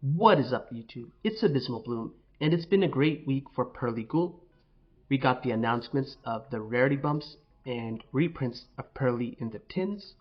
What is up, YouTube? It's Abysmal Bloom, and it's been a great week for Purrely-Ghoul. We got the announcements of the rarity bumps and reprints of Purrely in the tins,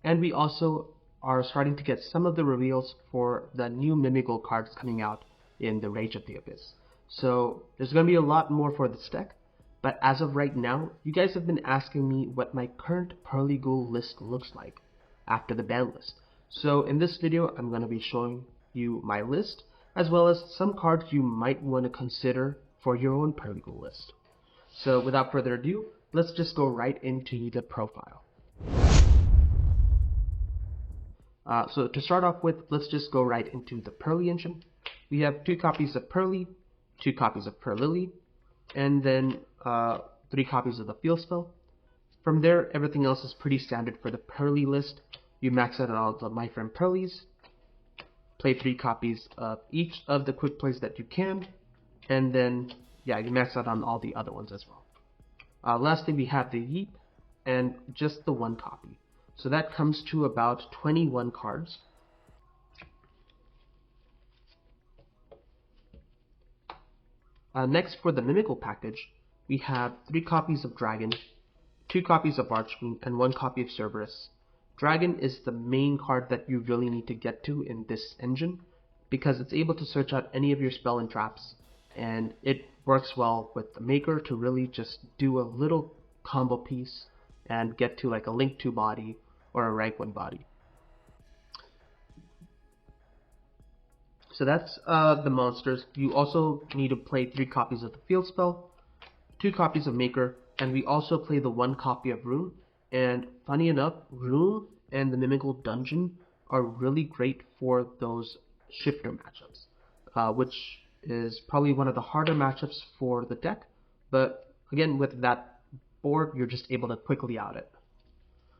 and we also are starting to get some of the reveals for the new Mimighoul cards coming out in the Rage of the Abyss. So there's going to be a lot more for this deck, but as of right now, you guys have been asking me what my current Purrely-Ghoul list looks like after the ban list. So in this video, I'm going to be showing you my list, as well as some cards you might want to consider for your own Purrely-Ghoul list. So without further ado, let's just go right into the profile. So to start off with, let's just go right into the Purrely engine. We have 2 copies of Purrely, 2 copies of Purrely, and then 3 copies of the field spell. From there, everything else is pretty standard for the Purrely list. You max out on all the My Friend Purrelys, play 3 copies of each of the quick plays that you can, and then you max out on all the other ones as well. Lastly, we have the Yeep and just the 1 copy. So that comes to about 21 cards. Next, for the Mimighoul package, we have 3 copies of Dragon, 2 copies of Archfiend, and 1 copy of Cerberus. Dragon is the main card that you really need to get to in this engine, because it's able to search out any of your spell and traps, and it works well with the Maker to really just do a little combo piece and get to like a Link 2 body or a Rank 1 body. So that's the monsters. You also need to play 3 copies of the field spell, 2 copies of Maker, and we also play the 1 copy of Rune. And funny enough, Rune and the Mimighoul dungeon are really great for those shifter matchups, which is probably one of the harder matchups for the deck. But again, with that board, you're just able to quickly out it.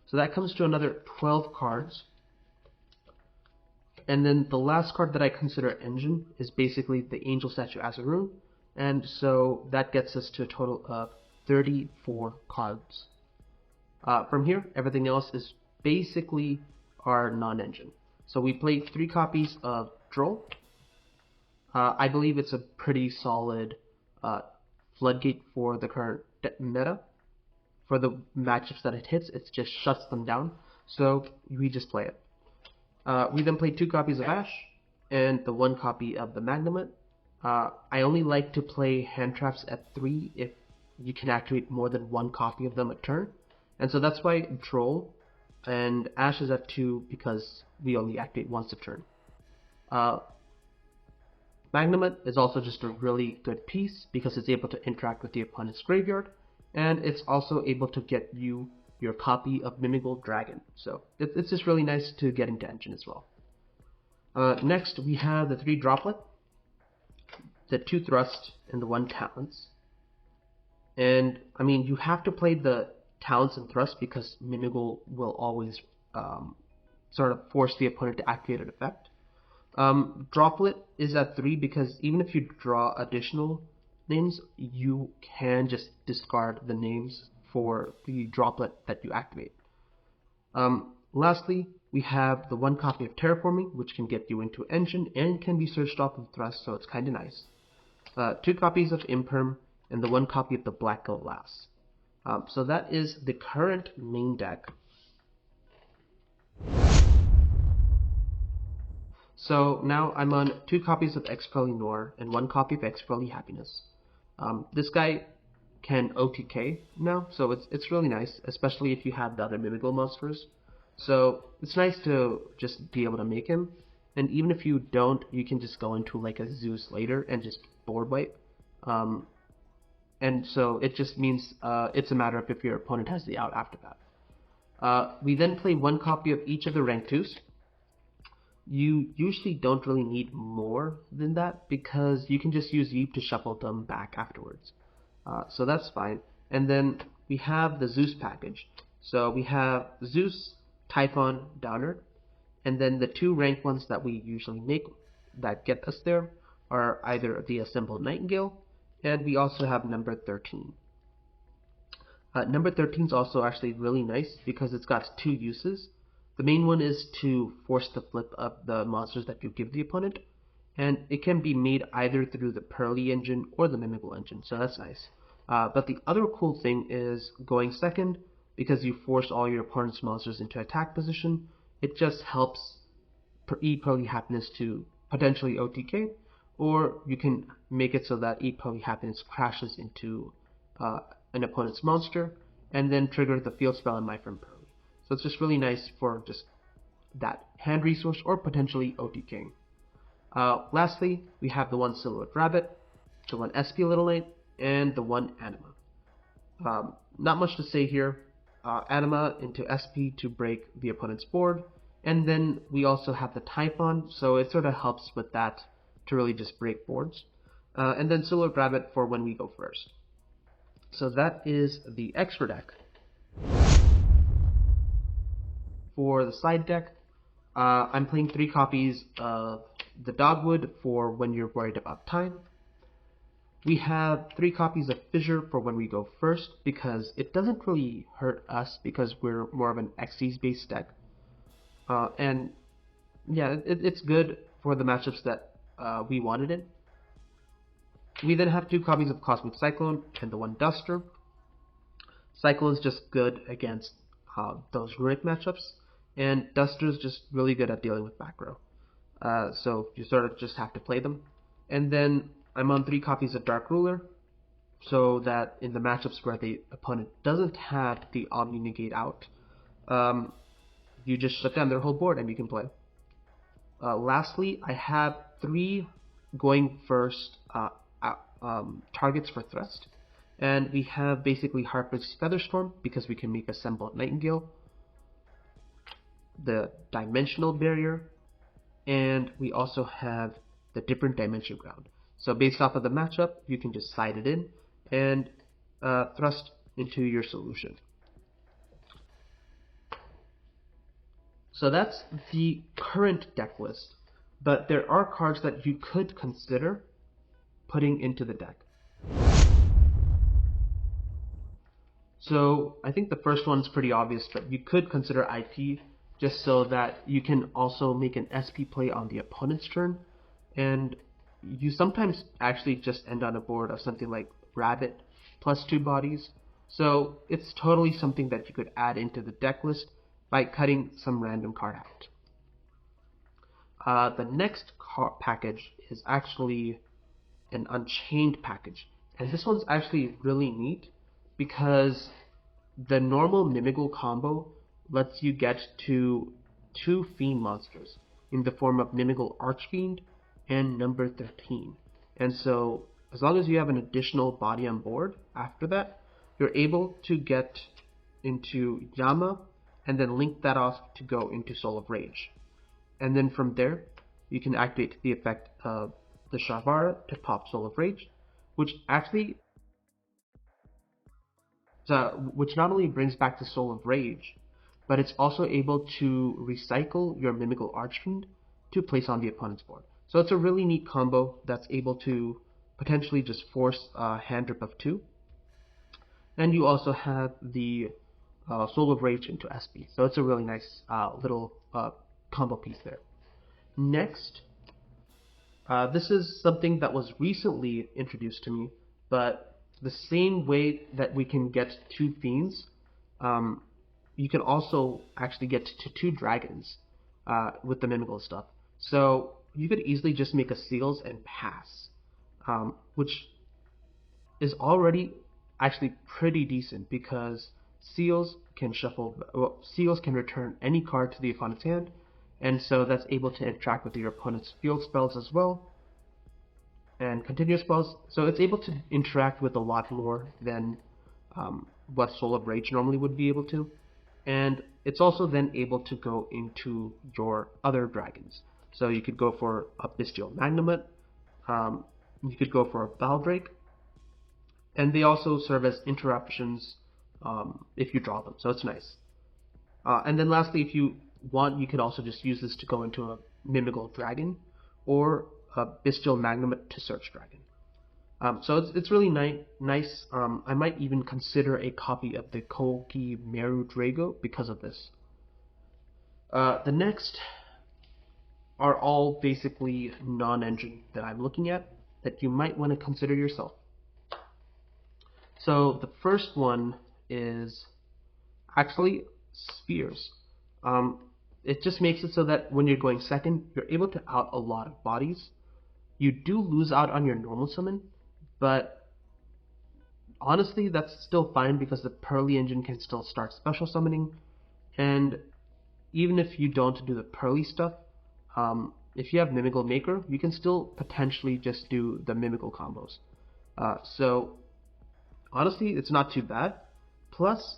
So that comes to another 12 cards. And then the last card that I consider engine is basically the Angel Statue as a Rune. And so that gets us to a total of 34 cards. From here, everything else is basically our non-engine. So we played 3 copies of Droll. I believe it's a pretty solid floodgate for the current meta. For the matchups that it hits, it just shuts them down. So we just play it. We then played 2 copies of Ash and the 1 copy of the Magnemite. I only like to play hand traps at 3 if you can activate more than 1 copy of them a turn. And so that's why Droll and Ash is at 2, because we only activate once a turn. Magnemite is also just a really good piece because it's able to interact with the opponent's graveyard, and it's also able to get you your copy of Mimighoul Dragon. So it's just really nice to get into engine as well. Next, we have the 3 Droplet, the 2 Thrust, and the 1 Talents. And I mean, you have to play the Talents and Thrust because Mimighoul will always sort of force the opponent to activate an effect. Droplet is at 3 because even if you draw additional names, you can just discard the names for the Droplet that you activate. Lastly, we have the 1 copy of Terraforming, which can get you into engine and can be searched off of Thrust, so it's kind of nice. 2 copies of Imperm and the 1 copy of the Black Glass. So that is the current main deck. So now I'm on 2 copies of Purrely Noir and 1 copy of Purrely Happiness. This guy can OTK now, so it's really nice, especially if you have the other Mimighoul monsters. So it's nice to just be able to make him, and even if you don't, you can just go into like a Zeus later and just board wipe. And so it just means it's a matter of if your opponent has the out after that. We then play 1 copy of each of the rank 2s. You usually don't really need more than that because you can just use Yeep to shuffle them back afterwards. So that's fine. And then we have the Zeus package. So we have Zeus, Typhon, Downer, and then the 2 rank 1s that we usually make that get us there are either the Assembled Nightingale, and we also have number 13. Number 13 is also actually really nice because it's got 2 uses. The main one is to force the flip of the monsters that you give the opponent, and it can be made either through the Purrely engine or the Mimighoul engine, so that's nice. But the other cool thing is going second, because you force all your opponent's monsters into attack position. It just helps eat Purrely Happiness to potentially OTK, or you can make it so that eat Purrely Happiness crashes into an opponent's monster, and then trigger the field spell and My Friend Purrely. So it's just really nice for just that hand resource or potentially OTKing. Lastly, we have the one Silhouette Rabbit, the one SP Little Knight, and the one Anima. Not much to say here. Anima into SP to break the opponent's board, and then we also have the Typhon, so it sort of helps with that to really just break boards. And then Silhouette Rabbit for when we go first. So that is the extra deck. For the side deck, I'm playing 3 copies of the Dogwood for when you're worried about time. We have 3 copies of Fissure for when we go first, because it doesn't really hurt us because we're more of an Xyz based deck. And yeah, it's good for the matchups that we wanted it. We then have 2 copies of Cosmic Cyclone and the one Duster. Cyclone's just good against those Runic matchups, and Duster's just really good at dealing with back row. So you sort of just have to play them. And then I'm on 3 copies of Dark Ruler, so that in the matchups where the opponent doesn't have the Omni Negate out, you just shut down their whole board and you can play. Lastly, I have 3 going first targets for Thrust, and we have basically Heartbreak's Featherstorm, because we can make Assemble Nightingale, the Dimensional Barrier, and we also have the Different Dimension Ground. So based off of the matchup, you can just side it in and thrust into your solution. So that's the current deck list, but there are cards that you could consider putting into the deck. So I think the first one's pretty obvious, but you could consider IP, just so that you can also make an SP play on the opponent's turn, and you sometimes actually just end on a board of something like Rabbit plus 2 bodies. So it's totally something that you could add into the deck list by cutting some random card out. The next package is actually an Unchained package, and this one's actually really neat because the normal Mimighoul combo lets you get to 2 Fiend monsters in the form of Mimighoul Archfiend and number 13. And so as long as you have an additional body on board after that, you're able to get into Yama and then link that off to go into Soul of Rage. And then from there, you can activate the effect of the Sharvara to pop Soul of Rage, which not only brings back the Soul of Rage, but it's also able to recycle your Mimighoul Archfiend to place on the opponent's board. So it's a really neat combo that's able to potentially just force a hand drip of 2. And you also have the Soul of Rage into SP. So it's a really nice little combo piece there. Next, this is something that was recently introduced to me, but the same way that we can get 2 Fiends, you can also actually get to 2 Dragons with the Mimighoul stuff. So you could easily just make a Seals and pass, which is already actually pretty decent because Seals can Seals can return any card to the opponent's hand, and so that's able to interact with your opponent's field spells as well, and continuous spells. So it's able to interact with a lot more than what Soul of Rage normally would be able to, and it's also then able to go into your other dragons. So you could go for a Bestial Magnamut, you could go for a Baldrake, and they also serve as interruptions if you draw them, so it's nice. And then lastly, if you want, you could also just use this to go into a Mimighoul Dragon or a Bestial Magnamut to search Dragon. So it's really nice. I might even consider a copy of the Koki Meru Drago because of this. The next are all basically non-engine that I'm looking at that you might want to consider yourself. So the first one is actually spheres. Um, it just makes it so that when you're going second, you're able to out a lot of bodies. You do lose out on your normal summon, but honestly, that's still fine because the Purrely engine can still start special summoning, and even if you don't do the Purrely stuff, if you have Mimighoul Maker, you can still potentially just do the Mimighoul combos. So honestly, it's not too bad. Plus,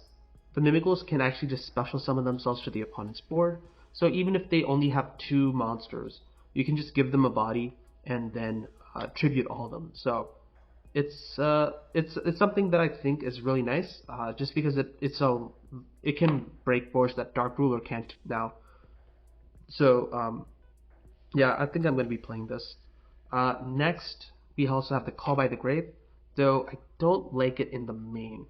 the Mimighouls can actually just special summon themselves to the opponent's board. So even if they only have 2 monsters, you can just give them a body and then tribute all of them. So it's something that I think is really nice, just because it can break boards that Dark Ruler can't now. So yeah, I think I'm going to be playing this. Next, we also have the Call by the Grave, though I don't like it in the main.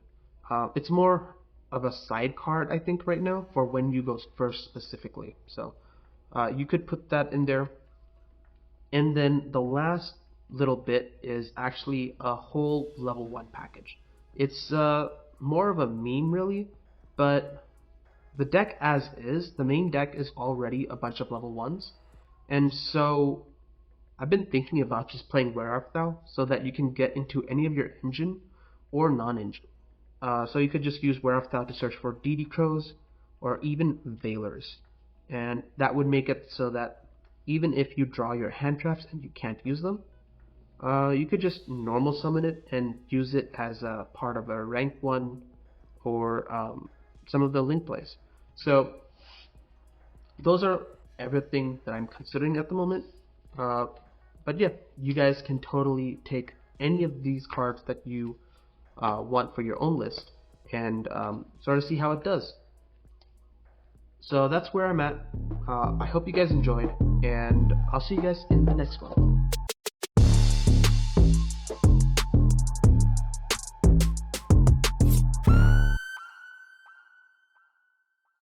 It's more of a side card, I think, right now for when you go first specifically. So you could put that in there. And then the last little bit is actually a whole level 1 package. It's more of a meme, really, but the deck as is, the main deck is already a bunch of level 1s. And so I've been thinking about just playing Where Art Thou so that you can get into any of your engine or non-engine. So you could just use Where Art Thou to search for DD Crows or even Veilers. And that would make it so that even if you draw your hand traps and you can't use them, you could just normal summon it and use it as a part of a rank 1 or some of the link plays. So those are everything that I'm considering at the moment. But yeah, you guys can totally take any of these cards that you want for your own list and sort of see how it does. So that's where I'm at. I hope you guys enjoyed, and I'll see you guys in the next one.